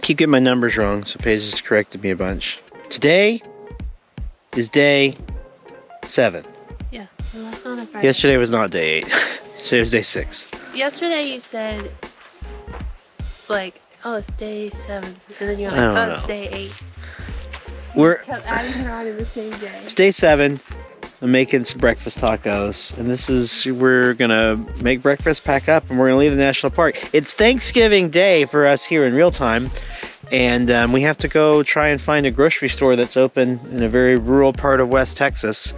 keep getting my numbers wrong, so Paige just corrected me a bunch. Today is day 7. Yeah, we left on a Friday. Yesterday was not day 8. Today was day 6. Yesterday you said, like, oh, it's day 7. And then you're like, oh, it's day 8. We're kept adding it on in the same day. It's day 7. I'm making some breakfast tacos, and this is, we're gonna make breakfast, pack up, and we're gonna leave the national park. It's Thanksgiving Day for us here in real time, and we have to go try and find a grocery store that's open in a very rural part of West Texas.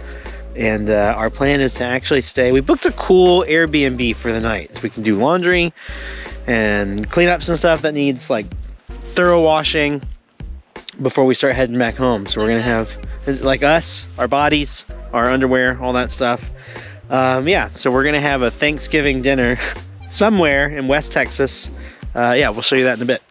And our plan is to actually stay. We booked a cool Airbnb for the night, so we can do laundry and clean up some stuff that needs like thorough washing before we start heading back home. So we're gonna have, like us, our bodies, our underwear, all that stuff. Yeah, so we're gonna have a Thanksgiving dinner somewhere in West Texas. Yeah, we'll show you that in a bit.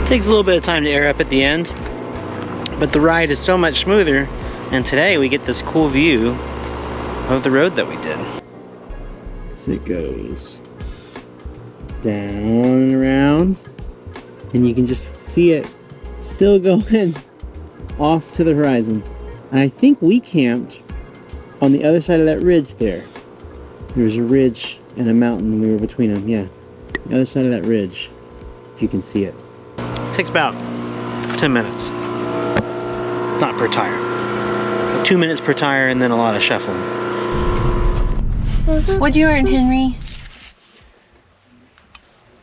Takes a little bit of time to air up at the end, but the ride is so much smoother, and today we get this cool view of the road that we did. So it goes down and around, and you can just see it still going off to the horizon. And I think we camped on the other side of that ridge there. There was a ridge and a mountain, and we were between them. Yeah, the other side of that ridge, if you can see it. Takes about 10 minutes. Not per tire. 2 minutes per tire and then a lot of shuffling. What'd you earn, Henry?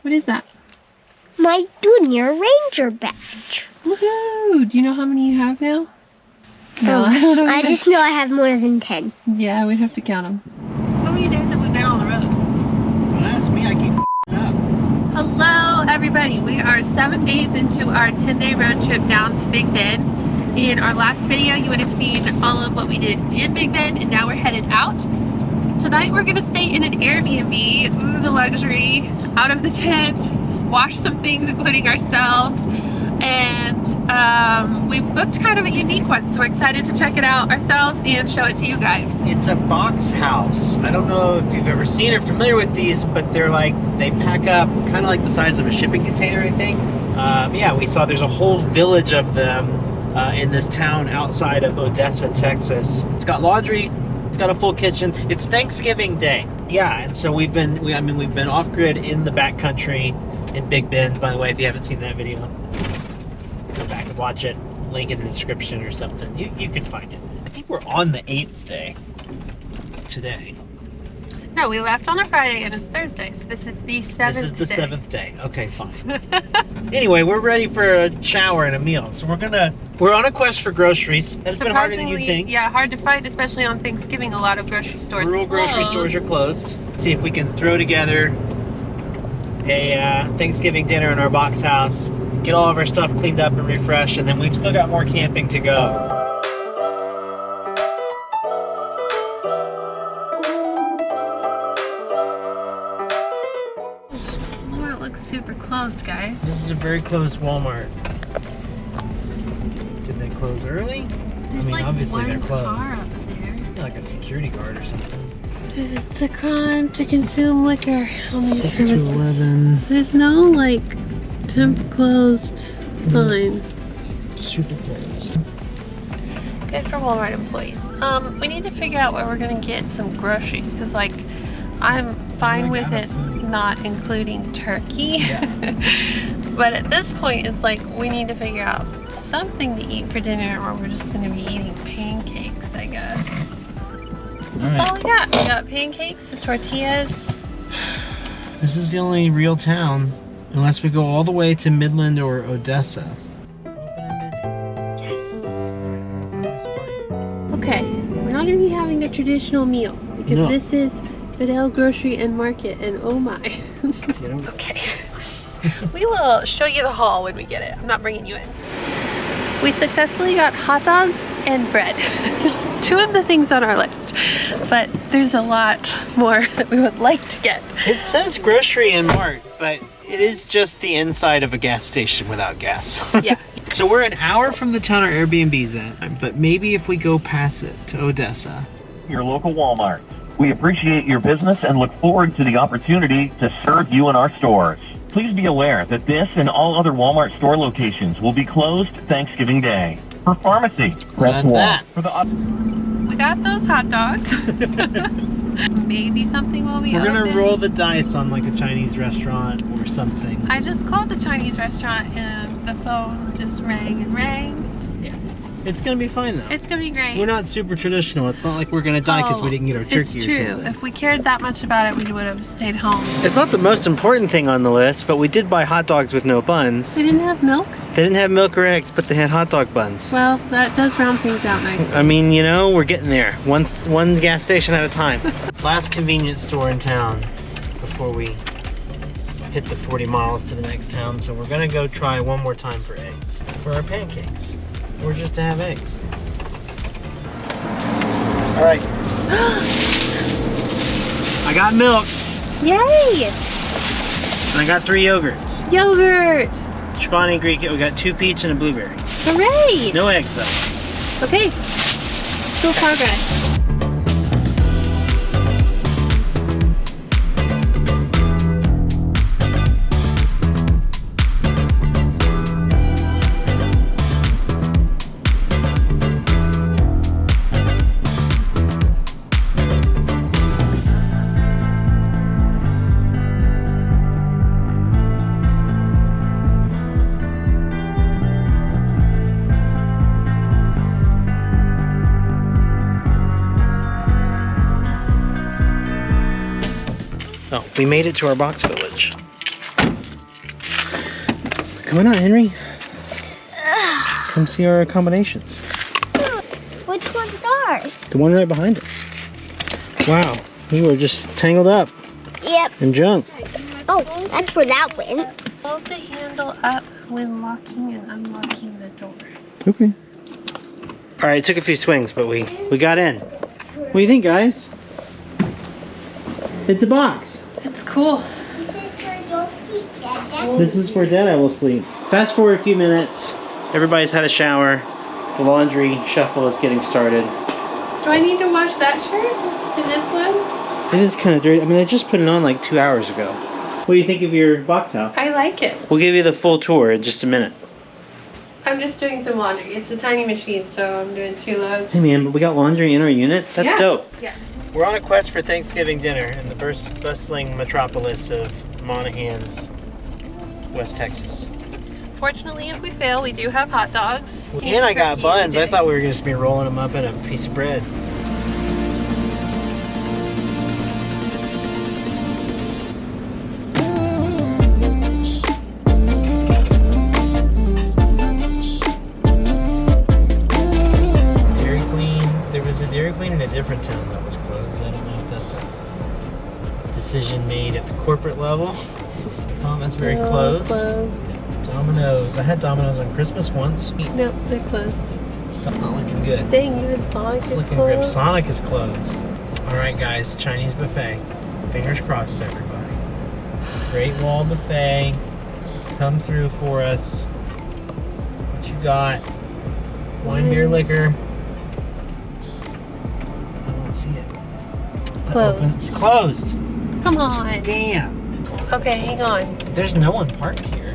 What is that? My Junior Ranger badge. Woohoo! Do you know how many you have now? No, I just know I have more than 10. Yeah, we'd have to count them. How many days have we been on the road? Don't ask me, I keep up. Hello everybody, we are 7 days into our 10-day road trip down to Big Bend. In our last video you would have seen all of what we did in Big Bend, and now we're headed out. Tonight we're gonna stay in an Airbnb, ooh the luxury, out of the tent, wash some things including ourselves, and we've booked kind of a unique one, so we're excited to check it out ourselves and show it to you guys. It's a box house. I don't know if you've ever seen or familiar with these, but they're like, they pack up kind of like the size of a shipping container, I think. Yeah, we saw there's a whole village of them in this town outside of Odessa, Texas. It's got laundry, it's got a full kitchen. It's Thanksgiving Day. Yeah, and so we've been off-grid in the backcountry in Big Bend. By the way, if you haven't seen that video, go back and watch it. Link in the description or something. You can find it. I think we're on the 8th day today. No, we left on a Friday and it's Thursday, so this is the 7th day. This is the 7th day. Okay, fine. Anyway, we're ready for a shower and a meal. So we're on a quest for groceries. That's been harder than you think. Yeah, hard to find, especially on Thanksgiving. A lot of grocery stores Rural grocery stores are closed. Let's see if we can throw together a Thanksgiving dinner in our box house, get all of our stuff cleaned up and refreshed, and then we've still got more camping to go. Walmart looks super closed, guys. This is a very closed Walmart. Did they close early? There's like obviously one they're closed. car up there. Like a security guard or something. It's a crime to consume liquor on these 6 to premises. 11. There's no like temp closed sign. Superfans. Good for Walmart employees. We need to figure out where we're gonna get some groceries, because like I'm fine with it not including turkey. Yeah. But at this point it's like we need to figure out something to eat for dinner, or we're just gonna be eating pancakes, I guess. That's all we got. We got pancakes and tortillas. This is the only real town, unless we go all the way to Midland or Odessa. Okay, we're not going to be having a traditional meal because this is Fidel Grocery and Market, and oh my. Okay. We will show you the haul when we get it. I'm not bringing you in. We successfully got hot dogs and bread. 2 of the things on our list, but there's a lot more that we would like to get. It says grocery and mart, but it is just the inside of a gas station without gas. Yeah. So we're an hour from the town our Airbnb's at, but maybe if we go past it to Odessa. Your local Walmart. We appreciate your business and look forward to the opportunity to serve you in our stores. Please be aware that this and all other Walmart store locations will be closed Thanksgiving Day. For pharmacy, press 1. For the we got those hot dogs. Maybe something will be We're open. gonna roll the dice on like a Chinese restaurant or something. I just called the Chinese restaurant and the phone just rang and rang. Yeah. It's gonna be fine though. It's gonna be great. We're not super traditional. It's not like we're gonna die because we didn't get our turkey It's or true. something. If we cared that much about it, we would have stayed home. It's not the most important thing on the list, but we did buy hot dogs with no buns. They didn't have milk? They didn't have milk or eggs, but they had hot dog buns. Well, that does round things out nicely. I mean, you know, we're getting there. One gas station at a time. Last convenience store in town before we hit the 40 miles to the next town. So we're gonna go try one more time for eggs. For our pancakes. Or just to have eggs. All right. I got milk. Yay! And I got 3 yogurts. Yogurt! Chobani Greek, we got 2 peach and a blueberry. Hooray! No eggs though. Okay. Still progress. Oh, we made it to our box village. Come on out, Henry. Come see our accommodations. Which one's ours? The one right behind us. Wow, we were just tangled up Yep. in junk. Oh, that's where that went. Hold the handle up when locking and unlocking the door. Okay. All right, it took a few swings, but we got in. What do you think, guys? It's a box. It's cool. This is where you'll sleep, Dada. This is where Dad will sleep. Fast forward a few minutes. Everybody's had a shower. The laundry shuffle is getting started. Do I need to wash that shirt in this load? It is kind of dirty. I mean, I just put it on like 2 hours ago. What do you think of your box house? I like it. We'll give you the full tour in just a minute. I'm just doing some laundry. It's a tiny machine, so I'm doing 2 loads. Hey man, but we got laundry in our unit? That's Yeah. dope. Yeah. We're on a quest for Thanksgiving dinner in the bustling metropolis of Monahans, West Texas. Fortunately, if we fail, we do have hot dogs. And I got turkey buns. I today. thought we were just be rolling them up in a piece of bread. Dairy Queen. There was a Dairy Queen in a different town that was closed. I don't know if that's a decision made at the corporate level. Oh, that's very closed. Closed. Domino's. I had Domino's on Christmas once. No, they're closed. That's not looking good. Dang, even Sonic It's is looking grim. closed. Sonic is closed. Alright guys, Chinese buffet. Fingers crossed everybody. Great Wall Buffet. Come through for us. What you got? Wine, beer, liquor. I don't see it. Closed. It's closed. Come on. Damn. Okay, hang on. There's no one parked here.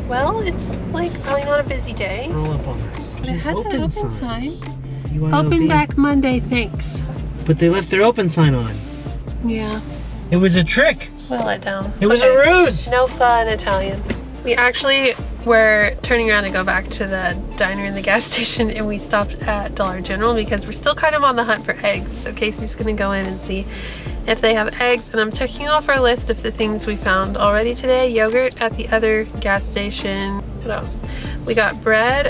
Well, it's like really not a busy day. Roll up on this. But it has an open sign. You wanna Open know back Monday, thanks. But they left their open sign on. Yeah, It was a trick. what a letdown. It was a ruse. No fun, Italian. We actually were turning around to go back to the diner in the gas station, and we stopped at Dollar General because we're still kind of on the hunt for eggs. So Casey's gonna go in and see if they have eggs, and I'm checking off our list of the things we found already today. Yogurt at the other gas station. What else? We got bread.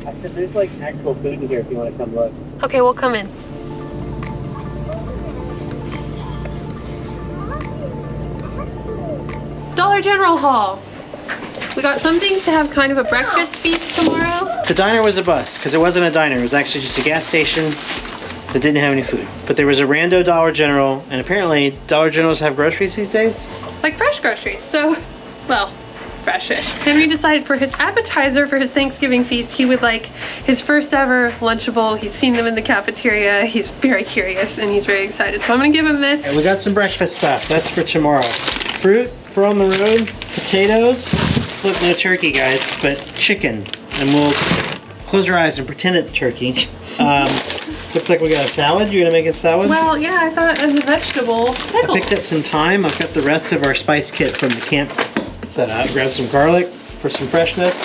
I said there's like actual food in here if you want to come look. Okay, we'll come in. Dollar General haul. We got some things to have kind of a breakfast feast tomorrow. The diner was a bust because it wasn't a diner. It was actually just a gas station that didn't have any food. But there was a rando Dollar General, and apparently Dollar Generals have groceries these days. Like fresh groceries. So, well, fresh-ish. Henry decided for his appetizer for his Thanksgiving feast, he would like his first ever Lunchable. He's seen them in the cafeteria. He's very curious and he's very excited. So I'm gonna give him this. And we got some breakfast stuff. That's for tomorrow. Fruit for on the road, potatoes. Look, no turkey, guys, but chicken. And we'll close our eyes and pretend it's turkey. Looks like we got a salad. You gonna make a salad? Well, yeah, I thought as a vegetable. Pickle. I picked up some thyme. I've got the rest of our spice kit from the camp set up. Grab some garlic for some freshness.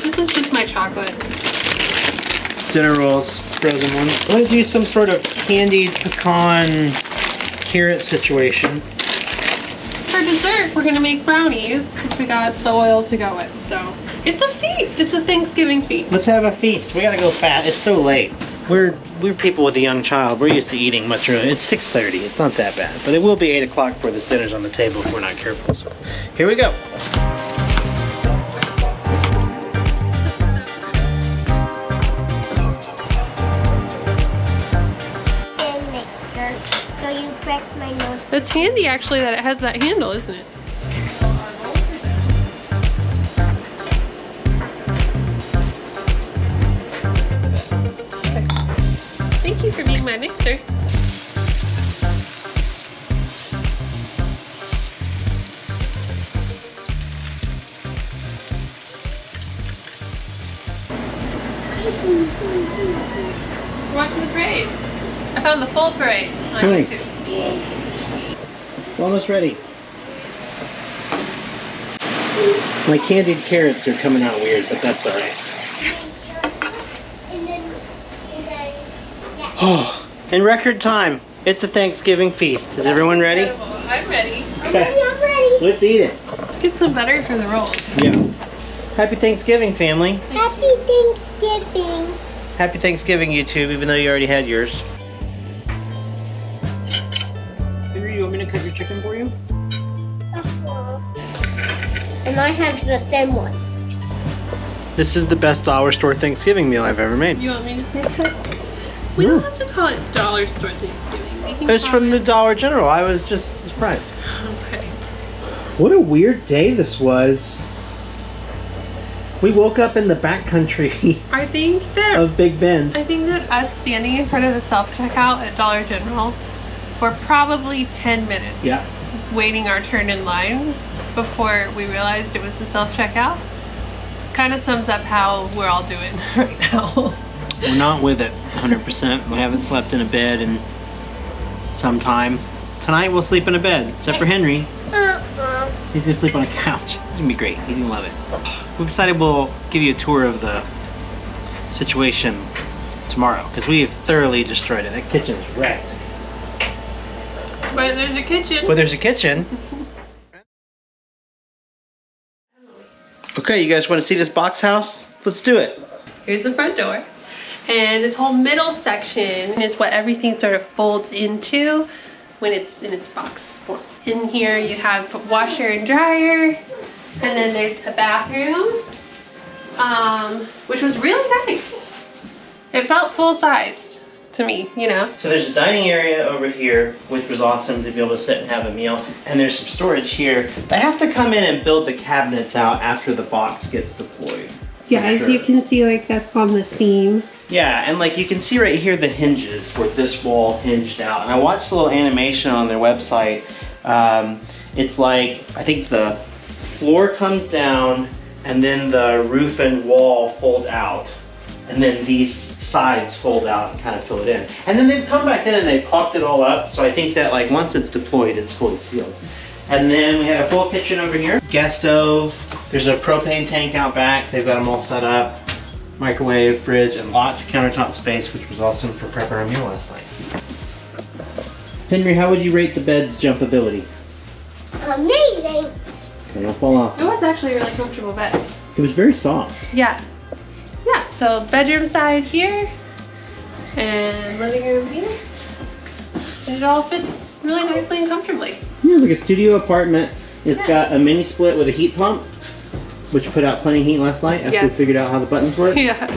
This is just my chocolate. Dinner rolls, frozen ones. I'm gonna do some sort of candied pecan carrot situation. For dessert, we're gonna make brownies, which we got the oil to go with. So it's a feast. It's a Thanksgiving feast. Let's have a feast. We gotta go fat. It's so late. We're people with a young child. We're used to eating much earlier. It's 6:30. It's not that bad, but it will be 8 o'clock before this dinner's on the table if we're not careful. So here we go. And mixer. So you press my nose. It's handy actually that it has that handle, isn't it? Okay. Thank you for being my mixer. We're watching the parade. I found the full parade on Nice. YouTube. It's almost ready. My candied carrots are coming out weird, but that's all right. And then, yeah. Oh, in record time, it's a Thanksgiving feast. Is everyone ready? Incredible. I'm ready. I'm ready. Let's eat it. Let's get some butter for the rolls. Yeah. Happy Thanksgiving, family. Happy Thanksgiving. Happy Thanksgiving, YouTube, even though you already had yours. Henry, you want me to cut your chicken for you? And I have the thin one. This is the best dollar store Thanksgiving meal I've ever made. You want me to say that? We don't have to call it dollar store Thanksgiving. We can It's call from the it... Dollar General. I was just surprised. Okay. What a weird day this was. We woke up in the backcountry I think that of Big Bend. I think that us standing in front of the self-checkout at Dollar General for probably 10 minutes Yeah. waiting our turn in line before we realized it was the self-checkout kind of sums up how we're all doing right now. We're not with it 100%. We haven't slept in a bed in some time. Tonight we'll sleep in a bed, except for Henry. He's gonna sleep on a couch. It's gonna be great. He's gonna love it. We've decided we'll give you a tour of the situation tomorrow because we have thoroughly destroyed it. That kitchen's wrecked. But there's a kitchen. But there's a kitchen. Okay, you guys want to see this box house? Let's do it. Here's the front door. And this whole middle section is what everything sort of folds into when it's in its box form. In here you have a washer and dryer, and then there's a bathroom, which was really nice. It felt full-sized to me, you know. So there's a dining area over here, which was awesome to be able to sit and have a meal. And there's some storage here. They have to come in and build the cabinets out after the box gets deployed. Yeah, as you can see, like that's on the seam. Yeah, and like you can see right here the hinges where this wall hinged out. And I watched a little animation on their website. It's like, I think the floor comes down and then the roof and wall fold out, and then these sides fold out and kind of fill it in. And then they've come back in and they've caulked it all up, so I think that like once it's deployed, it's fully sealed. And then we have a full kitchen over here. Gas stove, there's a propane tank out back, they've got them all set up. Microwave, fridge, and lots of countertop space, which was awesome for prepping our meal last night. Henry, how would you rate the bed's jumpability? Amazing. Okay, don't fall off. It was actually a really comfortable bed. It was very soft. Yeah. Yeah, so bedroom side here and living room here. It all fits really nicely and comfortably. Yeah, it's like a studio apartment. It's got a mini split with a heat pump, which put out plenty of heat last night after we figured out how the buttons work. Yeah.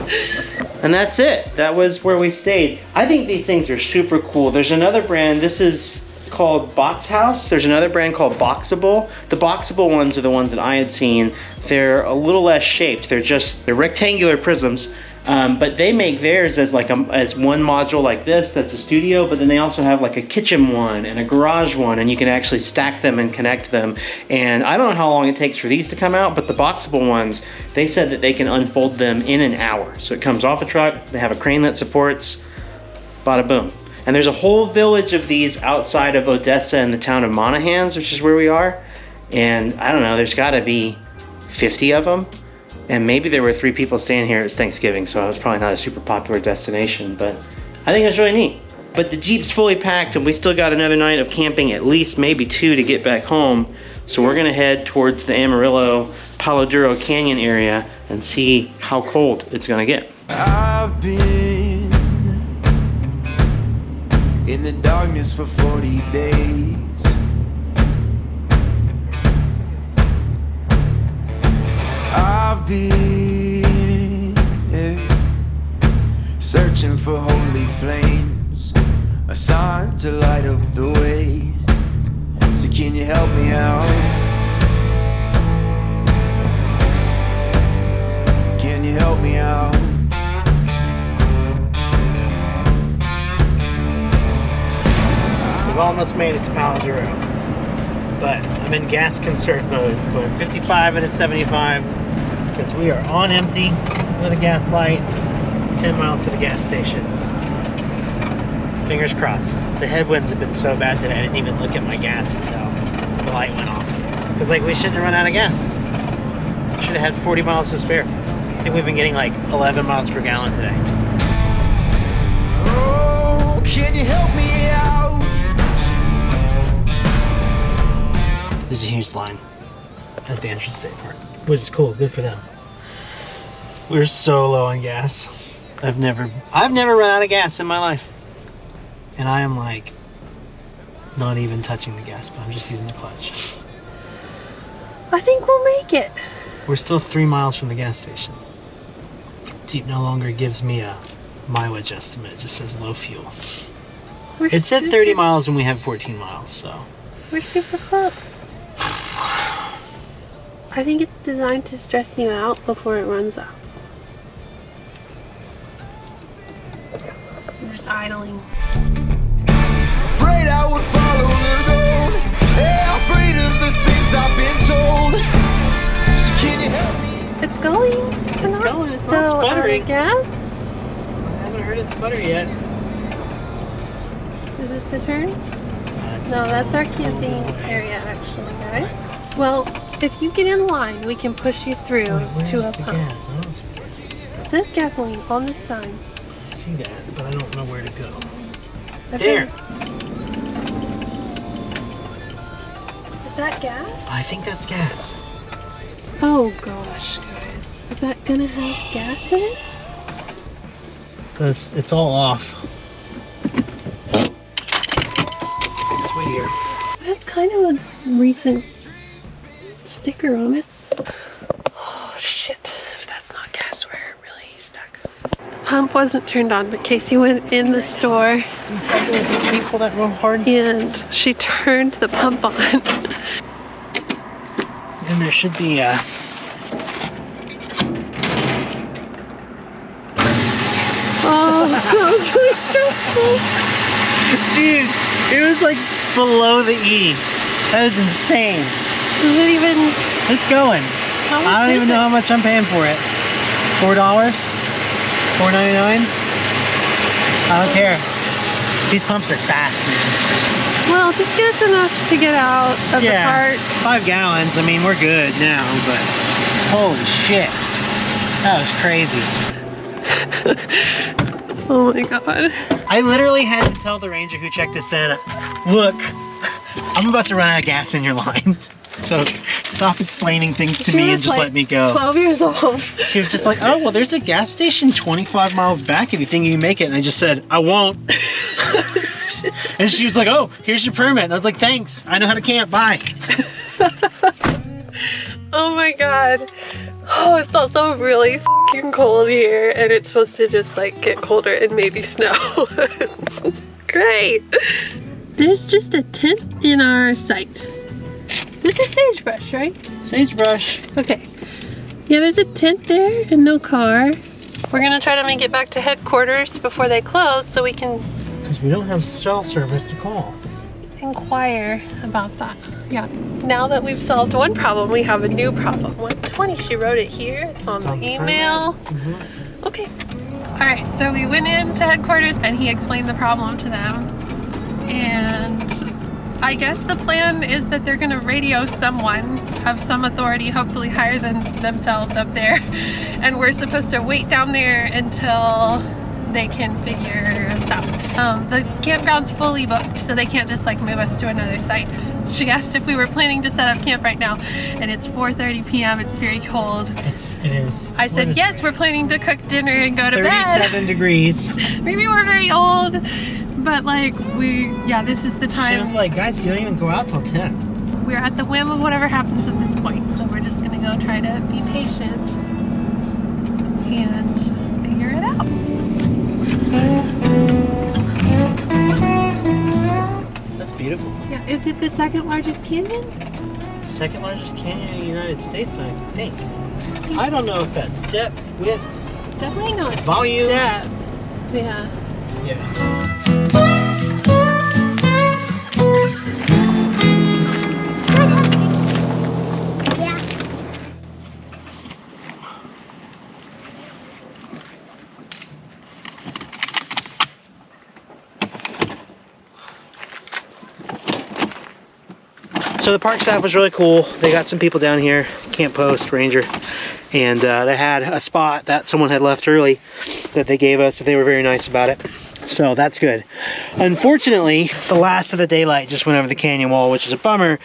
And that's it. That was where we stayed. I think these things are super cool. There's another brand. This is called Box House. There's another brand called Boxable. The Boxable ones are the ones that I had seen. They're a little less shaped. They're rectangular prisms, but they make theirs as like as one module like this. That's a studio, but then they also have like a kitchen one and a garage one, and you can actually stack them and connect them. And I don't know how long it takes for these to come out, but the Boxable ones, they said that they can unfold them in an hour. So it comes off a truck. They have a crane that supports. Bada boom. And there's a whole village of these outside of Odessa in the town of Monahans, which is where we are. And I don't know, there's gotta be 50 of them. And maybe there were 3 people staying here. It's Thanksgiving, so it's probably not a super popular destination, but I think it's really neat. But the Jeep's fully packed and we still got another night of camping, at least maybe 2 to get back home. So we're gonna head towards the Amarillo, Palo Duro Canyon area and see how cold it's gonna get. I've been in the darkness for 40 days. I've been searching for holy flames, a sign to light up the way. So can you help me out? Can you help me out? We've almost made it to Palo Duro, but I'm in gas conserve mode, going 55 into 75, because we are on empty with a gas light, 10 miles to the gas station. Fingers crossed. The headwinds have been so bad today, I didn't even look at my gas until the light went off. Because like we shouldn't have run out of gas. Should have had 40 miles to spare. I think we've been getting like 11 miles per gallon today. Oh, can you help me out? There's a huge line at the entrance state park, which is cool. Good for them. We're so low on gas. I've never run out of gas in my life, and I am like not even touching the gas, but I'm just using the clutch. I think we'll make it. We're still 3 miles from the gas station. Jeep no longer gives me a mileage estimate. It just says low fuel. It said 30 miles and we have 14 miles, so. We're super close. I think it's designed to stress you out before it runs out. We're just idling. Afraid I would follow the road. Yeah, afraid of the things I've been told. So can you help me? It's going. It's going. It's not sputtering. Gas? I haven't heard it sputter yet. Is this the turn? No, that's our camping area actually, guys. Well, if you get in line, we can push you through to a pump. Gas? I don't see gas. It says gasoline on this sign. I see that, but I don't know where to go. Okay. There. Is that gas? I think that's gas. Oh gosh, guys. Is that gonna have gas in it? It's all off. Sweet here. That's kind of a recent sticker on it. Oh shit. If that's not gas, we're really stuck. Pump wasn't turned on, but Casey went in the store Can you pull that real hard? and she turned the pump on. And there should be a... Oh, that was really stressful. Dude, it was like below the E. That was insane. Is it even It's going. How much I don't is even know it? how much I'm paying for it. $4? $4.99? I don't care. These pumps are fast, man. Well, just get us enough to get out of the park. 5 gallons. I mean, we're good now, but holy shit. That was crazy. Oh my god. I literally had to tell the ranger who checked this in, look, I'm about to run out of gas in your line. So stop explaining things to me and just let me go. 12 years old. She was just like, oh, well, there's a gas station 25 miles back if you think you can make it. And I just said, I won't. And she was like, oh, here's your permit. And I was like, thanks. I know how to camp. Bye. Oh my god. Oh, it's also really f***ing cold here, and it's supposed to just like get colder and maybe snow. Great. There's just a tent in our sight. This is sagebrush, right? Sagebrush. Okay. Yeah, there's a tent there and no car. We're gonna try to make it back to headquarters before they close so we can Because we don't have cell service to call. inquire about that. Yeah. Now that we've solved one problem, we have a new problem. 120, she wrote it here. It's on the email. Okay. All right, so we went into headquarters and he explained the problem to them. And I guess the plan is that they're gonna radio someone of some authority, hopefully higher than themselves up there. And we're supposed to wait down there until they can figure us out. The campground's fully booked, so they can't just like move us to another site. She asked if we were planning to set up camp right now, and it's 4:30 p.m. It's very cold. It is. I said, yes, we're planning to cook dinner and go to bed. 37 degrees. Maybe we're very old, but like this is the time. She was like, guys, you don't even go out till 10. We're at the whim of whatever happens at this point, so we're just gonna go try to be patient and figure it out. That's beautiful. Yeah, is it the second largest canyon? Second largest canyon in the United States, I think. I don't know if that's depth, width, Definitely not volume. depth. Yeah. Yeah. Yeah. So the park staff was really cool. They got some people down here, camp post, ranger, and they had a spot that someone had left early that they gave us. They were very nice about it. So that's good. Unfortunately, the last of the daylight just went over the canyon wall, which is a bummer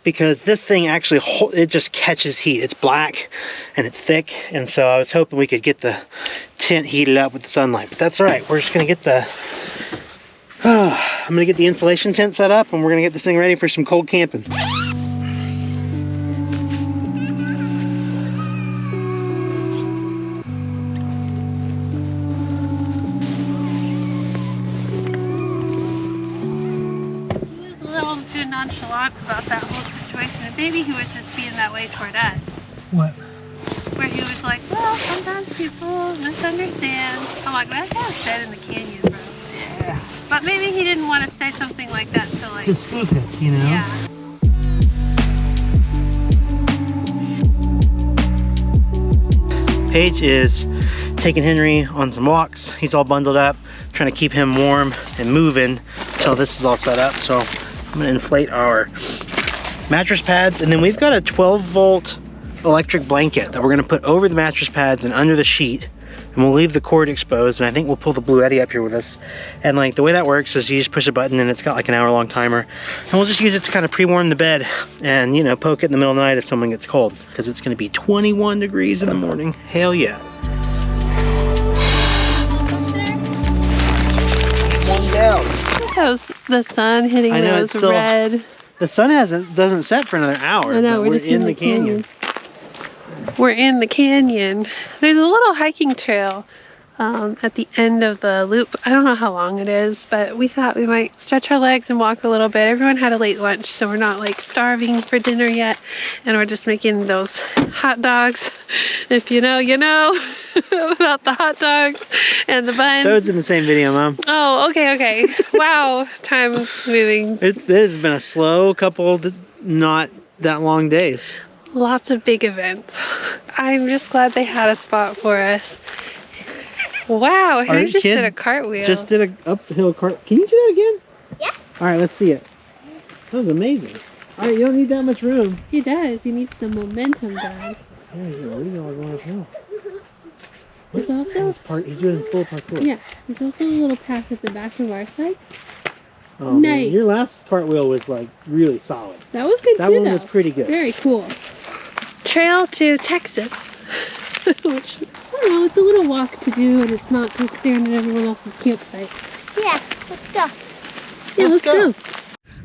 because this thing actually, it just catches heat. It's black and it's thick. And so I was hoping we could get the tent heated up with the sunlight, but that's all right. We're just gonna get the, I'm gonna get the insulation tent set up and we're gonna get this thing ready for some cold camping. Nonchalant about that whole situation, and maybe he was just being that way toward us. What? Where he was like, well, sometimes people misunderstand. I'm like, that guy's dead in the canyon, bro. Yeah. But maybe he didn't want to say something like that to like... To spook us, you know? Yeah. Paige is taking Henry on some walks. He's all bundled up, trying to keep him warm and moving until this is all set up. So I'm gonna inflate our mattress pads, and then we've got a 12-volt electric blanket that we're gonna put over the mattress pads and under the sheet, and we'll leave the cord exposed, and I think we'll pull the Blue Eddy up here with us. And like the way that works is you just push a button and it's got like an hour-long timer, and we'll just use it to kind of pre-warm the bed and, you know, poke it in the middle of the night if someone gets cold, because it's gonna be 21 degrees in the morning. Hell yeah. One down. How's the sun hitting I know, those it's still, red? the sun doesn't set for another hour. I know, but we're just in the canyon. We're in the canyon. There's a little hiking trail at the end of the loop. I don't know how long it is, but we thought we might stretch our legs and walk a little bit. Everyone had a late lunch, so we're not like starving for dinner yet, and we're just making those hot dogs. If you know, you know about the hot dogs and the buns. That was in the same video, Mom. Oh, okay. Wow, time's moving. It has been a slow couple, not that long days. Lots of big events. I'm just glad they had a spot for us. Wow, Our he just kid did a cartwheel. Just did an uphill cart. Can you do that again? Yeah. All right, let's see it. That was amazing. All right, you don't need that much room. He does. He needs the momentum, Dad. Yeah, he's all going uphill. There's also... He's doing full parkour. Yeah, there's also a little path at the back of our side. Oh, nice. Man. Your last cartwheel was like really solid. That was good that too, one though. was pretty good. Very cool. Trail to Texas. Which, I don't know, it's a little walk to do and it's not just staring at everyone else's campsite. Yeah, let's go. Yeah, let's go.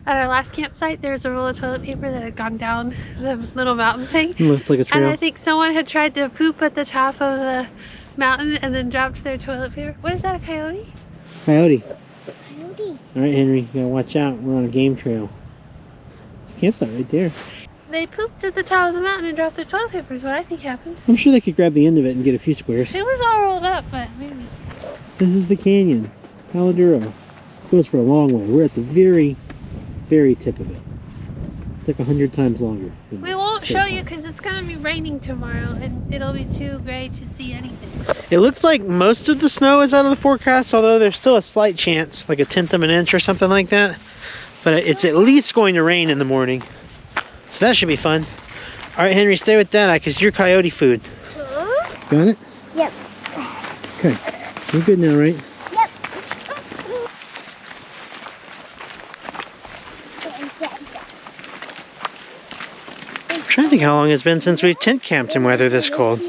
At our last campsite, there was a roll of toilet paper that had gone down the little mountain thing. Looks like a trail. And I think someone had tried to poop at the top of the mountain and then dropped their toilet paper. What is that, a coyote? Coyote. Coyote. All right, Henry, you gotta watch out. We're on a game trail. It's a campsite right there. They pooped at the top of the mountain and dropped their toilet paper is what I think happened. I'm sure they could grab the end of it and get a few squares. It was all rolled up, but maybe. This is the canyon. Palo Duro. It goes for a long way. We're at the very, very tip of it. It's like 100 times longer. We won't show you because it's going to be raining tomorrow and it'll be too gray to see anything. It looks like most of the snow is out of the forecast, although there's still a slight chance, like 1/10 of an inch or something like that. But it's at least going to rain in the morning. So that should be fun. All right, Henry, stay with Dada because you're coyote food. Got it? Yep. Okay. You're good now, right? Yep. I'm trying to think how long it's been since we've tent camped in weather this cold.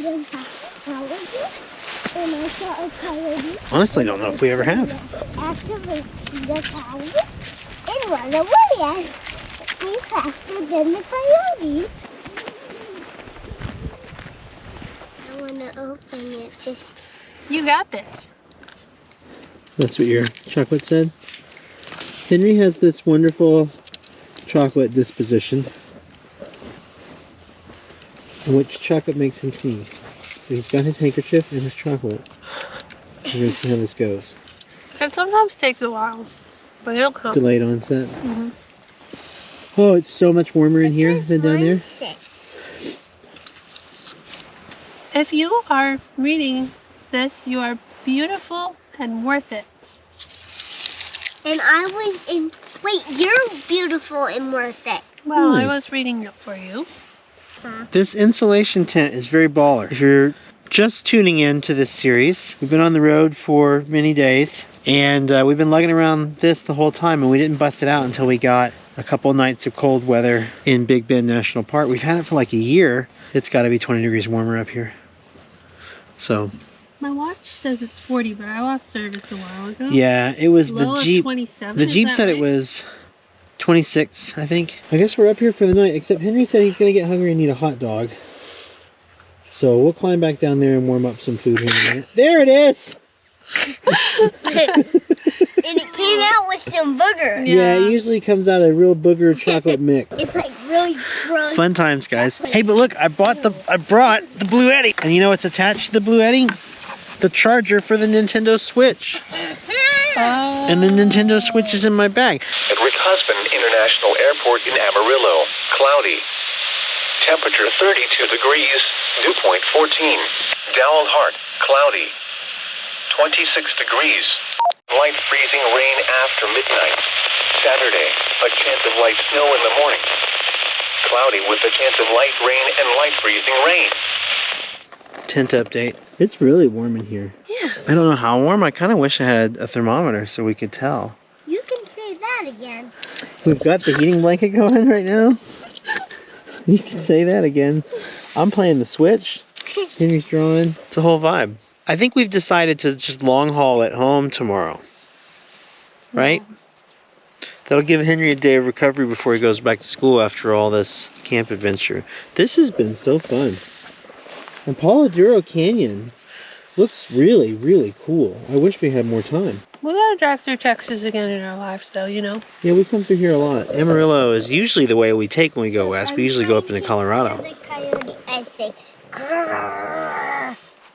Honestly, I don't know if we ever have. After we see the coyote and run away. Be faster than the coyote. I want to open it just... You got this. That's what your chocolate said. Henry has this wonderful chocolate disposition, in which chocolate makes him sneeze. So he's got his handkerchief and his chocolate. We're going to see how this goes. It sometimes takes a while, but it'll come. Delayed onset. Oh, it's so much warmer in here than down there. If you are reading this, you are beautiful and worth it. And I was in... Wait, you're beautiful and worth it. Well, I Nice. was reading it for you. This insulation tent is very baller. If you're just tuning in to this series, we've been on the road for many days, and we've been lugging around this the whole time, and we didn't bust it out until we got a couple nights of cold weather in Big Bend National Park. We've had it for like a year. It's got to be 20 degrees warmer up here. So My watch says it's 40, but I lost service a while ago. yeah, it was Low the of Jeep. 27. The is Jeep that said it right? was 26, I think. I guess we're up here for the night, except Henry said he's going to get hungry and need a hot dog. So we'll climb back down there and warm up some food here in a minute. There it is! And it came out with some booger. Yeah, it usually comes out a real booger chocolate mix. It's like really gross. Fun times, guys. Hey, but look, I brought the Blue Eddy. And you know what's attached to the Blue Eddy? The charger for the Nintendo Switch. Oh. And the Nintendo Switch is in my bag. At Rick Husband International Airport in Amarillo, cloudy. Temperature 32 degrees, dew point 14. Dowell Hart, cloudy. 26 degrees. Light freezing rain after midnight. Saturday, a chance of light snow in the morning. Cloudy with a chance of light rain and light freezing rain. Tent update. It's really warm in here. Yeah. I don't know how warm. I kind of wish I had a thermometer so we could tell. You can say that again. We've got the heating blanket going right now. You can say that again. I'm playing the Switch. Henry's drawing. It's a whole vibe. I think we've decided to just long haul at home tomorrow. Right? Yeah. That'll give Henry a day of recovery before he goes back to school after all this camp adventure. This has been so fun. And Palo Duro Canyon looks really, really cool. I wish we had more time. We gotta drive through Texas again in our lives, though, you know. Yeah, we come through here a lot. Amarillo is usually the way we take when we go west. We usually go up into Colorado. I say,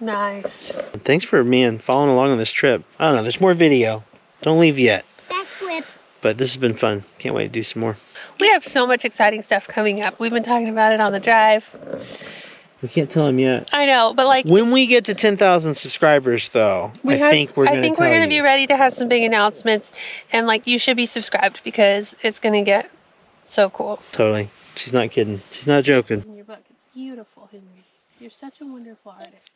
Nice. Thanks for, following along on this trip. I don't know, there's more video. Don't leave yet. backflip. But this has been fun. Can't wait to do some more. We have so much exciting stuff coming up. We've been talking about it on the drive. We can't tell him yet. I know, but like When we get to 10,000 subscribers, though, I think we're going to be ready to have some big announcements, and like you should be subscribed because it's going to get so cool. Totally. She's not kidding. She's not joking. In your book, it's beautiful, Henry. You're such a wonderful artist.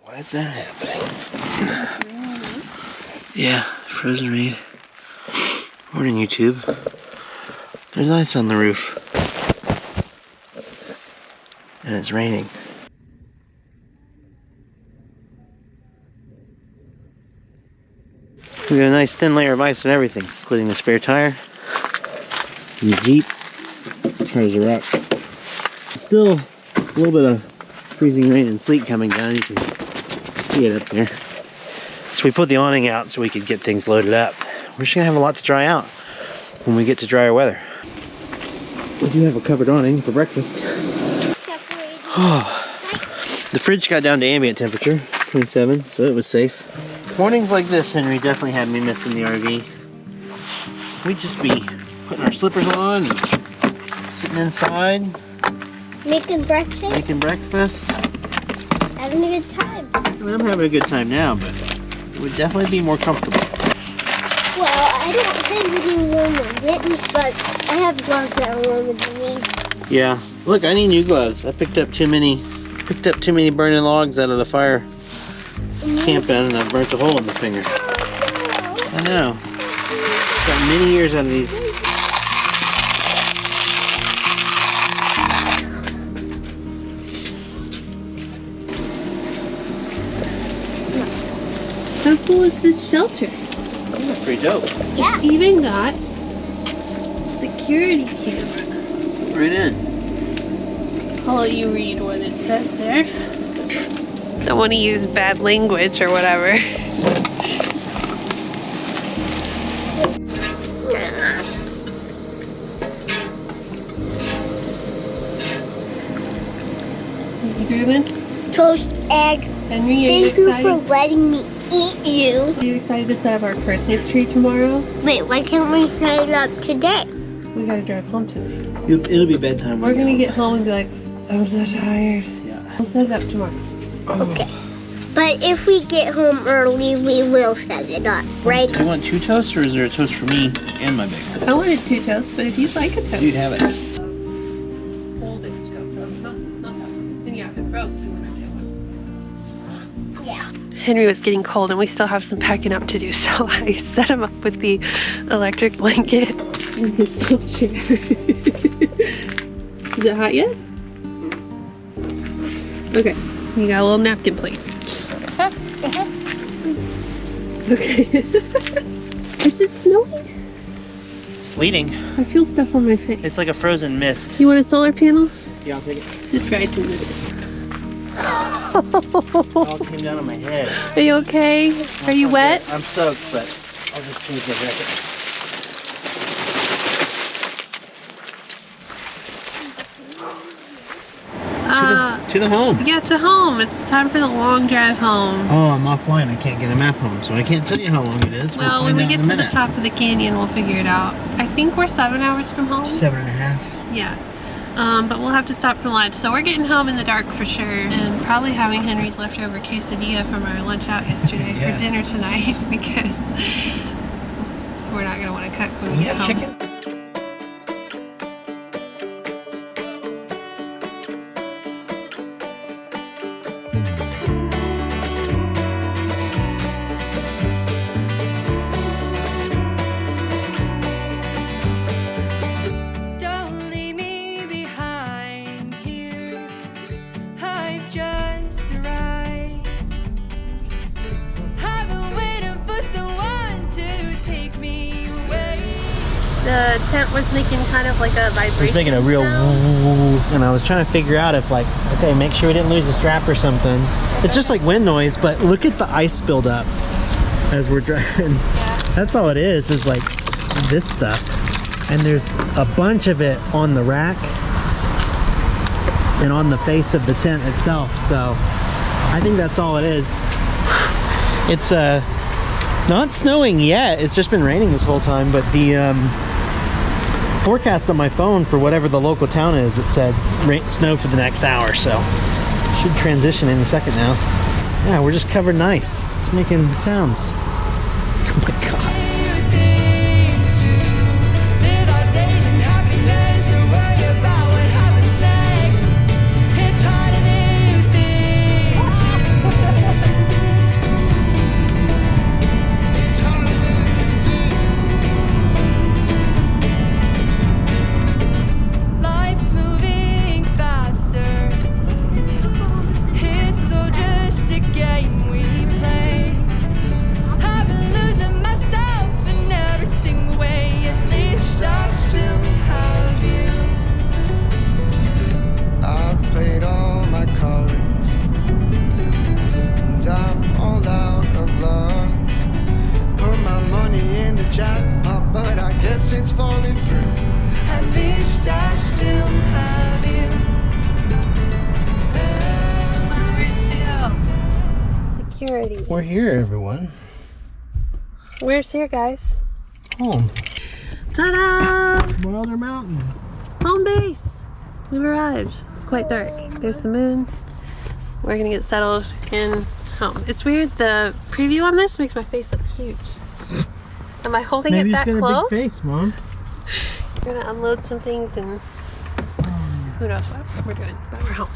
Why is that happening? Yeah, frozen rain. Morning, YouTube. There's ice on the roof. And it's raining. We got a nice thin layer of ice and everything, including the spare tire, and the Jeep, hard as a rock. Still a little bit of freezing rain and sleet coming down. You can see it up there. So we put the awning out so we could get things loaded up. We're just gonna have a lot to dry out when we get to drier weather. We do have a covered awning for breakfast. Oh, the fridge got down to ambient temperature, 27, so it was safe. Mornings like this, Henry, definitely had me missing the RV. We'd just be putting our slippers on and sitting inside. Making breakfast. Having a good time. I mean, I'm having a good time now, but it would definitely be more comfortable. Well, I don't have any warmer mittens, but I have gloves that are warmer than these. Yeah, look, I need new gloves. I picked up too many burning logs out of the fire camping, and I burnt a hole in the finger. I know. Got many years out of these. How cool is this shelter? That's pretty dope. Yeah. It's even got security camera. Right in. I'll let you read what it says there. Don't want to use bad language or whatever. You grabbing? Toast egg. Henry, are you Thank you excited? for letting me eat you. Are you excited to set up our Christmas tree tomorrow? Wait, why can't we set it up today? We gotta drive home tonight. It'll be bedtime. We're gonna get home and be like, I'm so tired. Yeah. We'll set it up tomorrow. Okay. But if we get home early, we will set it up, right? Do you want two toasts, or is there a toast for me and my big one? I wanted 2 toasts, but if you'd like a toast. You have it. Oldest GoPro, not that one. And yeah, if it broke, you want to do one. Yeah. Henry was getting cold and we still have some packing up to do, so I set him up with the electric blanket in his little chair. Is it hot yet? Okay, you got a little napkin plate. Okay. Is it snowing? Sleeting. I feel stuff on my face. It's like a frozen mist. You want a solar panel? Yeah, I'll take it. This ride's in the It all came down on my head. Are you okay? Are you wet? I'm soaked, but I'll just change my jacket. To the home. Yeah, to home. It's time for the long drive home. Oh, I'm offline. I can't get a map home, so I can't tell you how long it is. Well, when we get to the top of the canyon, we'll figure it out. I think we're 7 hours from home. 7.5. Yeah. But we'll have to stop for lunch. So we're getting home in the dark for sure. And probably having Henry's leftover quesadilla from our lunch out yesterday for dinner tonight because we're not going to want to cook when we get home. Chicken. The tent was making kind of like a vibration. It was making a real woo, and I was trying to figure out if, like, okay, make sure we didn't lose a strap or something. It's just like wind noise, but look at the ice buildup as we're driving. Yeah. That's all it is like this stuff. And there's a bunch of it on the rack and on the face of the tent itself. So I think that's all it is. It's not snowing yet. It's just been raining this whole time, but the forecast on my phone for whatever the local town is, it said snow for the next hour, so should transition in a second now. Yeah, we're just covered in ice. It's making sounds. Oh my god. We're here, everyone. Where's here, guys? Home. Ta-da! Wilder Mountain. Home base. We've arrived. It's quite dark. There's the moon. We're gonna get settled in home. It's weird, the preview on this makes my face look huge. Am I holding it that close? Maybe a big face, Mom. We're gonna unload some things and who knows what we're doing, but we're home.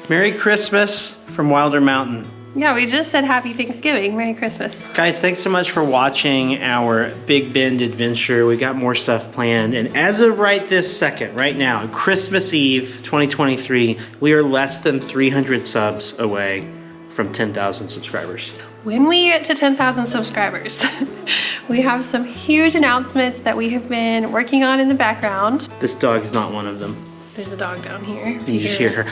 Merry Christmas from Wilder Mountain. Yeah, we just said Happy Thanksgiving. Merry Christmas. Guys, thanks so much for watching our Big Bend adventure. We got more stuff planned. And as of right this second, right now, Christmas Eve 2023, we are less than 300 subs away from 10,000 subscribers. When we get to 10,000 subscribers, we have some huge announcements that we have been working on in the background. This dog is not one of them. There's a dog down here. You just hear her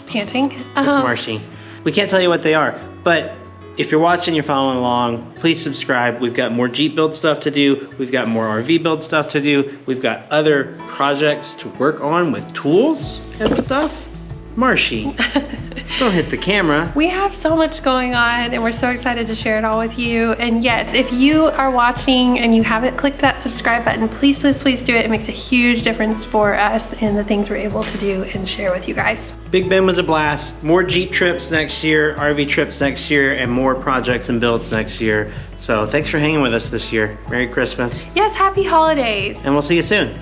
panting. That's Marshy. We can't tell you what they are, but if you're watching, you're following along, please subscribe. We've got more Jeep build stuff to do. We've got more RV build stuff to do. We've got other projects to work on with tools and stuff. Marshy, don't hit the camera. We have so much going on and we're so excited to share it all with you. And yes, if you are watching and you haven't clicked that subscribe button, please, please, please do it. It makes a huge difference for us and the things we're able to do and share with you guys. Big Bend was a blast. More Jeep trips next year, RV trips next year, and more projects and builds next year. So thanks for hanging with us this year. Merry Christmas. Yes, happy holidays. And we'll see you soon.